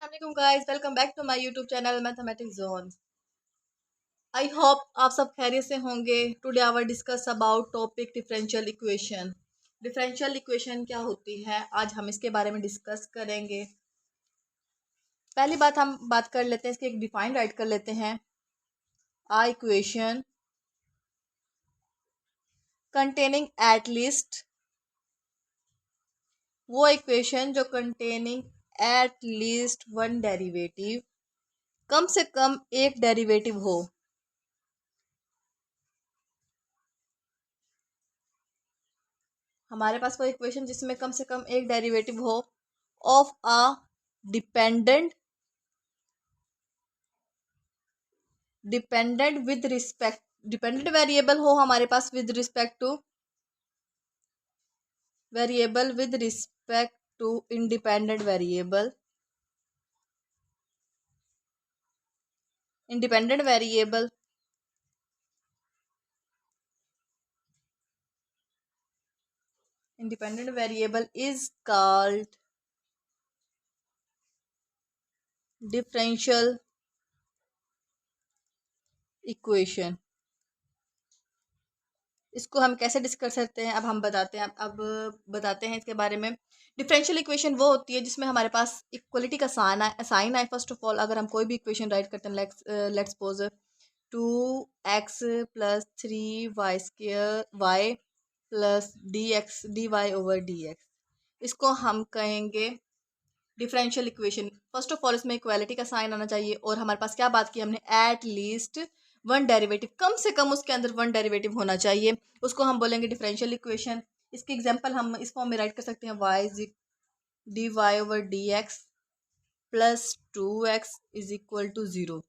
Assalamualaikum guys, welcome back to my YouTube channel Mathematics Zone. I hope आप सब खैरियत से होंगे. Today I will discuss about topic differential equation. Differential equation क्या होती है, आज हम इसके बारे में डिस्कस करेंगे. पहली बात हम बात कर लेते हैं, इसकी एक डिफाइन राइट कर लेते हैं. A equation containing at least, वो इक्वेशन जो containing at least one derivative, कम से कम एक डेरिवेटिव हो. हमारे पास कोई इक्वेशन जिसमें कम से कम एक डेरिवेटिव हो of a dependent with respect, dependent variable हो हमारे पास with respect to independent variable. Independent variable is called differential equation. इसको हम कैसे डिस्कस करते हैं, अब बताते हैं इसके बारे में. डिफरेंशियल इक्वेशन वो होती है जिसमें हमारे पास इक्वलिटी का साइन है. फर्स्ट ऑफ ऑल अगर हम कोई भी इक्वेशन राइट करते हैं, let's suppose 2x plus 3y² y plus dy/dx, इसको हम कहेंगे differential equation. First of all इसमें इक्वालिटी का साइन आना चाहिए और हमारे पास क्या बात की हमने, एट लीस्ट वन डेरिवेटिव, कम से कम उसके अंदर वन डेरिवेटिव होना चाहिए, उसको हम बोलेंगे डिफरेंशियल इक्वेशन. इसकी एग्जांपल हम इस फॉर्म में राइट कर सकते हैं, y dy/dx plus 2x is equal to 0.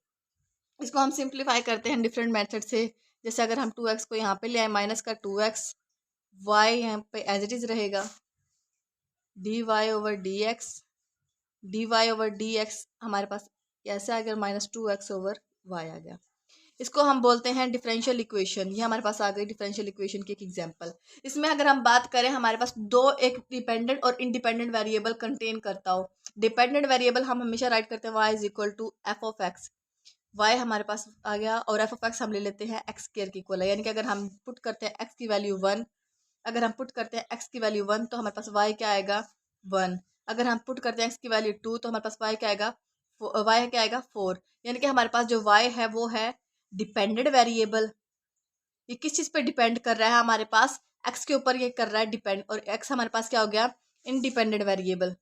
इसको हम सिंप्लीफाई करते हैं डिफरेंट मेथड से. जैसे अगर हम 2x को यहाँ पे ले आए, माइनस का 2x, y यहाँ पे एज इट इज रहेगा, dy/dx हमारे पास ऐसे अगर -2x/y आ गया. इसको हम बोलते हैं डिफरेंशियल इक्वेशन. ये हमारे पास आ गई डिफरेंशियल इक्वेशन की एक एग्जांपल. इसमें अगर हम बात करें, हमारे पास दो, एक डिपेंडेंट और इंडिपेंडेंट वेरिएबल कंटेन करता हो. डिपेंडेंट वेरिएबल हम हमेशा राइट करते हैं y is equal to f of x. y हमारे पास आ गया और एफ ऑफ एक्स हम ले लेते हैं एक्स स्क्वायर की इक्वल है, यानी कि अगर हम पुट करते हैं x की वैल्यू 1, अगर हम पुट करते हैं x की वैल्यू 1 तो हमारे पास y क्या आएगा 1. अगर हम पुट करते हैं x की वैल्यू 2 तो हमारे पास y क्या आएगा 4. यानी कि हमारे पास जो y है वो है डिपेंडेंट वेरिएबल. ये किस चीज पे डिपेंड कर रहा है, हमारे पास x के ऊपर ये कर रहा है डिपेंड, और x हमारे पास क्या हो गया, इंडिपेंडेंट वेरिएबल.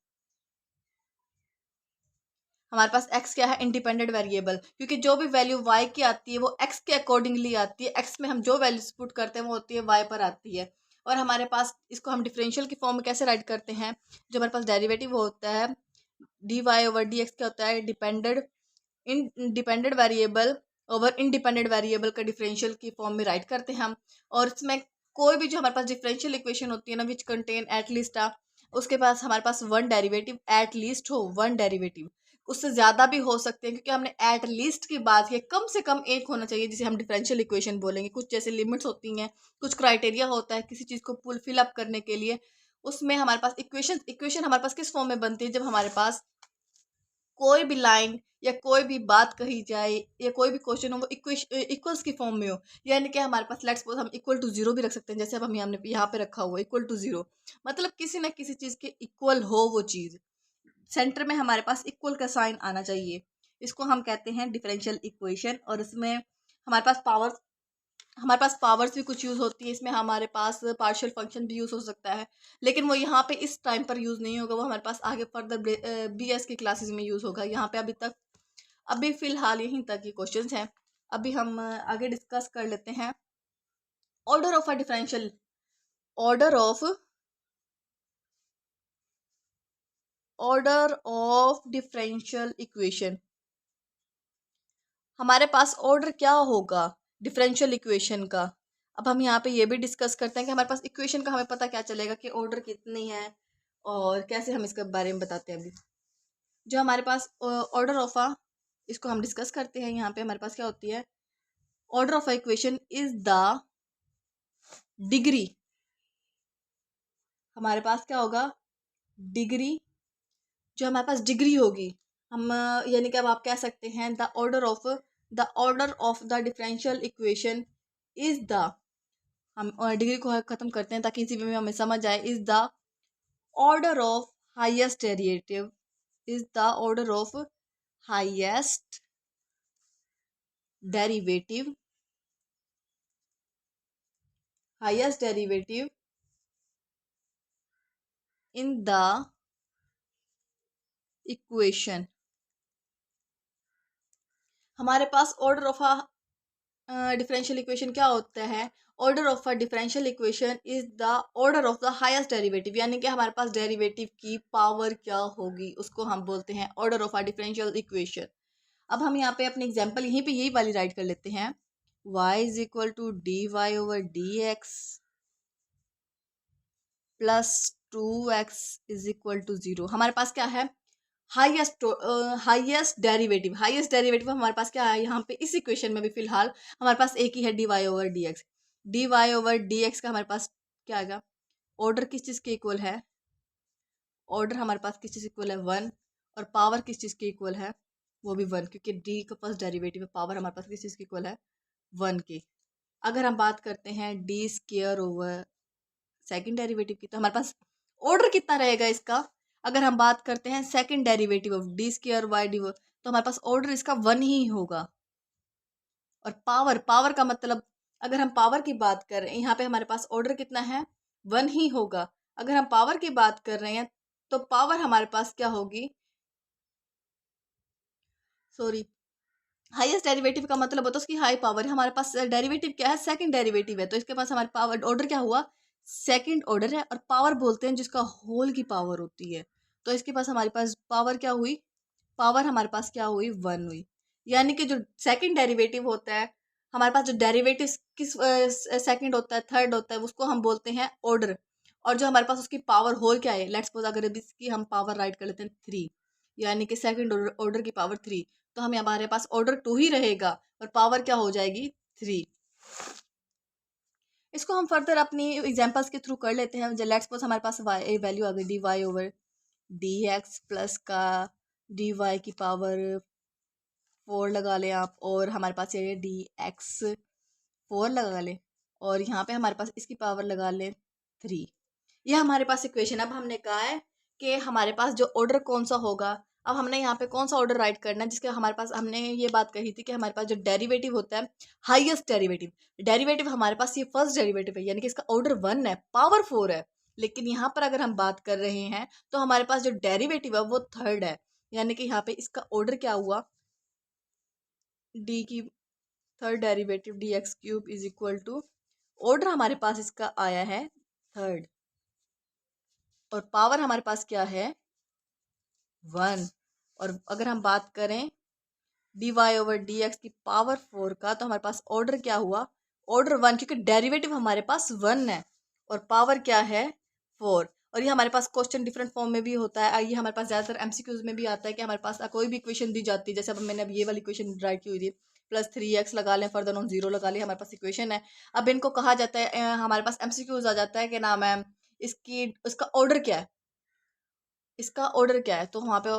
हमारे पास x क्या है, इंडिपेंडेंट वेरिएबल, क्योंकि जो भी वैल्यू y की आती है वो x के अकॉर्डिंगली आती है. x में हम जो वैल्यूज पुट करते हैं वो होती है y पर आती है. और हमारे पास इसको हम डिफरेंशियल की फॉर्म में कैसे राइट करते हैं, जो हमारे पास डेरिवेटिव होता है dy/dx क्या होता है, dependent variable over independent variable का डिफरेंशियल की फॉर्म में राइट करते हैं हम. और इसमें कोई भी जो हमारे पास डिफरेंशियल इक्वेशन होती है ना, विच कंटेन एट लीस्ट उसके पास हमारे पास वन डेरिवेटिव, एट लीस्ट हो वन डेरिवेटिव. उससे ज़्यादा भी हो सकते हैं क्योंकि हमने एट लीस्ट की बात की, कम से कम एक होना चाहिए जिसे हम डिफरेंशियल इक्वेशन बोलेंगे. कुछ जैसे लिमिट्स होती हैं, कुछ क्राइटेरिया होता है किसी चीज़ को फिल अप करने के लिए. उसमें हमारे पास इक्वेशन हमारे पास किस फॉर्म में बनती है, जब हमारे पास कोई भी लाइन या कोई भी बात कही जाए या कोई भी क्वेश्चन हो वो इक्वल्स की फॉर्म में हो. यानी कि हमारे पास लेट्स सपोज हम इक्वल टू 0 भी रख सकते हैं, जैसे अब हम हमने यहाँ पे रखा हुआ इक्वल टू 0, मतलब किसी ना किसी चीज़ के इक्वल हो वो चीज़. सेंटर में हमारे पास इक्वल का साइन आना चाहिए. इसको हम कहते हैं डिफरेंशियल इक्वेशन. और इसमें हमारे पास पावर्स भी कुछ यूज़ होती है. इसमें हमारे पास पार्शियल फंक्शन भी यूज़ हो सकता है, लेकिन वो यहाँ पे इस टाइम पर यूज़ नहीं होगा, वो हमारे पास आगे फर्दर BS की क्लासेस में यूज़ होगा. यहाँ पे अभी फ़िलहाल यहीं तक ये क्वेश्चंस हैं. अभी हम आगे डिस्कस कर लेते हैं order of a differential order of differential equation. हमारे पास ऑर्डर क्या होगा डिफरेंशियल इक्वेशन का. अब हम यहाँ पे ये भी डिस्कस करते हैं कि हमारे पास इक्वेशन का हमें पता क्या चलेगा कि ऑर्डर कितनी है और कैसे हम इसके बारे में बताते हैं. अभी जो हमारे पास ऑर्डर ऑफ अ, इसको हम डिस्कस करते हैं. यहाँ पे हमारे पास क्या होती है, order of a equation is the degree. हमारे पास क्या होगा, डिग्री, जो हमारे पास डिग्री होगी हम यानी कि अब आप कह सकते हैं the order of the differential equation is the, हम डिग्री को खत्म करते हैं ताकि इसी में हमें समझ आए, is the order of highest derivative, is the order of highest derivative, highest derivative in the equation. हमारे पास ऑर्डर ऑफ डिफरेंशियल इक्वेशन क्या होता है? Order of a differential equation is the order of the highest derivative, यानी कि हमारे पास derivative की power क्या होगी उसको हम बोलते हैं order of a differential equation. अब हम यहाँ पे अपनी एग्जांपल यहीं पे यही वाली राइट कर लेते हैं, y is equal to d y over d x plus 2x is equal to 0। हमारे पास क्या है? हाईएस्ट डेरिवेटिव हमारे पास क्या है यहाँ पे इस इक्वेशन में भी फिलहाल हमारे पास एक ही है, d y over d x. D y over d x का हमारे पास क्या आएगा? ऑर्डर किस चीज़ के इक्वल है? ऑर्डर हमारे पास किस चीज़ इक्वल है? 1। और पावर किस चीज़ के इक्वल है? वो भी 1, क्योंकि डी का फर्स्ट डेरिवेटिव है। पावर हमारे पास किस चीज़ की इक्वल है? 1 की। अगर हम बात करते हैं D square over second derivative की, तो हमारे पास ऑर्डर कितना रहेगा इसका? अगर हम बात करते हैं second derivative of d square y d, तो हमारे पास ऑर्डर इसका 1 ही होगा। और पावर, पावर का मतलब अगर हम पावर की बात कर रहे हैं, यहाँ पे हमारे पास ऑर्डर कितना है? 1 ही होगा। अगर हम पावर की बात कर रहे हैं तो पावर हमारे पास क्या होगी? सॉरी, हाईएस्ट डेरिवेटिव का मतलब होता है उसकी हाई पावर है। हमारे पास डेरिवेटिव क्या है? सेकंड डेरिवेटिव है, तो इसके पास हमारे पावर ऑर्डर क्या हुआ? सेकंड ऑर्डर है। और पावर बोलते हैं जिसका होल की पावर होती है, तो इसके पास हमारे पास पावर क्या हुई? पावर हमारे पास क्या हुई? 1 हुई। यानी कि जो सेकंड डेरिवेटिव होता है, हमारे पास जो डेरिवेटिव किस सेकंड होता है, थर्ड होता है, उसको हम बोलते हैं ऑर्डर। और जो हमारे पास उसकी पावर होल क्या है? लेट्स सपोज अगर इसकी हम पावर राइट कर लेते हैं 3, यानी कि सेकंड ऑर्डर की पावर 3, तो हमें हमारे पास ऑर्डर 2 ही रहेगा और पावर क्या हो जाएगी? 3। इसको हम फर्दर अपनी एग्जांपल्स के थ्रू कर लेते हैं। लेट्स सपोज हमारे पास वाई वैल्यू आ गई d y over d x plus का डी वाई की पावर 4 लगा लें आप, और हमारे पास ये डी एक्स 4 लगा लें, और यहाँ पे हमारे पास इसकी पावर लगा लें 3। ये हमारे पास इक्वेशन। अब हमने कहा है कि हमारे पास जो ऑर्डर कौन सा होगा। अब हमने यहाँ पे कौन सा ऑर्डर राइट करना है, जिसके हमारे पास हमने ये बात कही थी कि हमारे पास जो डेरिवेटिव होता है, हाईएस्ट डेरिवेटिव, डेरिवेटिव हमारे पास ये फर्स्ट डेरिवेटिव है, यानी कि इसका ऑर्डर 1 है, पावर 4 है। लेकिन यहाँ पर अगर हम बात कर रहे हैं तो हमारे पास जो डेरिवेटिव है वो थर्ड है, यानी कि यहाँ पे इसका ऑर्डर क्या हुआ? डी की third derivative d x cube is equal to, order हमारे पास इसका आया है थर्ड, और पावर हमारे पास क्या है? 1। और अगर हम बात करें d y over d x की पावर 4 का, तो हमारे पास ऑर्डर क्या हुआ? ऑर्डर 1, क्योंकि डेरिवेटिव हमारे पास 1 है और पावर क्या है? 4। और ये हमारे पास क्वेश्चन डिफरेंट फॉर्म में भी होता है। ये हमारे पास ज़्यादातर एमसीक्यूज में भी आता है कि हमारे पास कोई भी इक्वेशन दी जाती है, जैसे अब मैंने अब ये वाली इक्वेशन राइट की हुई थी, प्लस 3x लगा लें, फर्दर ऑन 0 लगा लें, हमारे पास इक्वेशन है। अब इनको कहा जाता है, हमारे पास एमसीक्यूज आ जाता है कि नाम है इसकी, इसका ऑर्डर क्या है? इसका ऑर्डर क्या है? तो वहाँ पे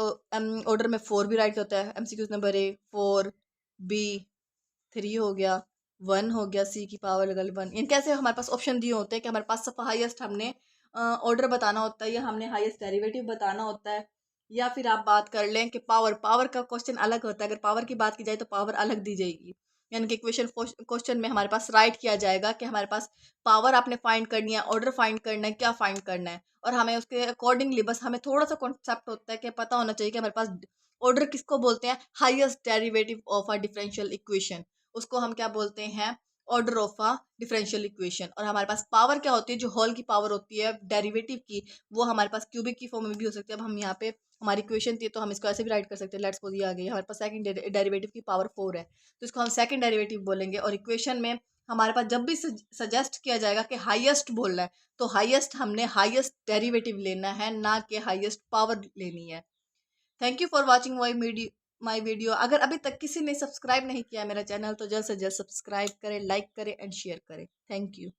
ऑर्डर में 4 भी राइट होता है। एमसीक्यूज नंबर ए 4, बी 3 हो गया, 1 हो गया, सी की पावर लगा ली 1। इन कैसे हमारे पास ऑप्शन दिए होते हैं कि हमारे पास सिर्फ हाईएस्ट हमने ऑर्डर बताना होता है, या हमने हाईएस्ट डेरिवेटिव बताना होता है, या फिर आप बात कर लें कि पावर, पावर का क्वेश्चन अलग होता है। अगर पावर की बात की जाए तो पावर अलग दी जाएगी, यानी कि क्वेश्चन में हमारे पास राइट किया जाएगा कि हमारे पास पावर आपने फाइंड करनी है, ऑर्डर फाइंड करना है, क्या फाइंड करना है, और हमें उसके अकॉर्डिंगली बस हमें थोड़ा सा कॉन्सेप्ट होता है कि पता होना चाहिए कि हमारे पास ऑर्डर किसको बोलते हैं? Highest derivative of a differential equation, उसको हम क्या बोलते हैं? Order of a differential equation. और हमारे पास पावर क्या होती है? जो होल की पावर होती है डेरिवेटिव की, वो हमारे पास क्यूबिक की फॉर्म में भी हो सकती है। अब हम यहाँ पे हमारी इक्वेशन थी तो हम इसको ऐसे भी राइट कर सकते हैं। लेट्स सपोज ये आ गई हमारे पास सेकंड डेरिवेटिव की पावर 4 है, तो इसको हम सेकंड डेरिवेटिव बोलेंगे। और इक्वेशन में हमारे पास जब भी सजेस्ट किया जाएगा कि हाईएस्ट बोलना है, तो हाईएस्ट हमने हाईएस्ट डेरिवेटिव लेना है, ना कि हाईएस्ट पावर लेनी है। Thank you for watching my video. अगर अभी तक किसी ने सब्सक्राइब नहीं किया मेरा चैनल, तो जल्द से जल्द सब्सक्राइब करें, लाइक करें एंड शेयर करें। Thank you.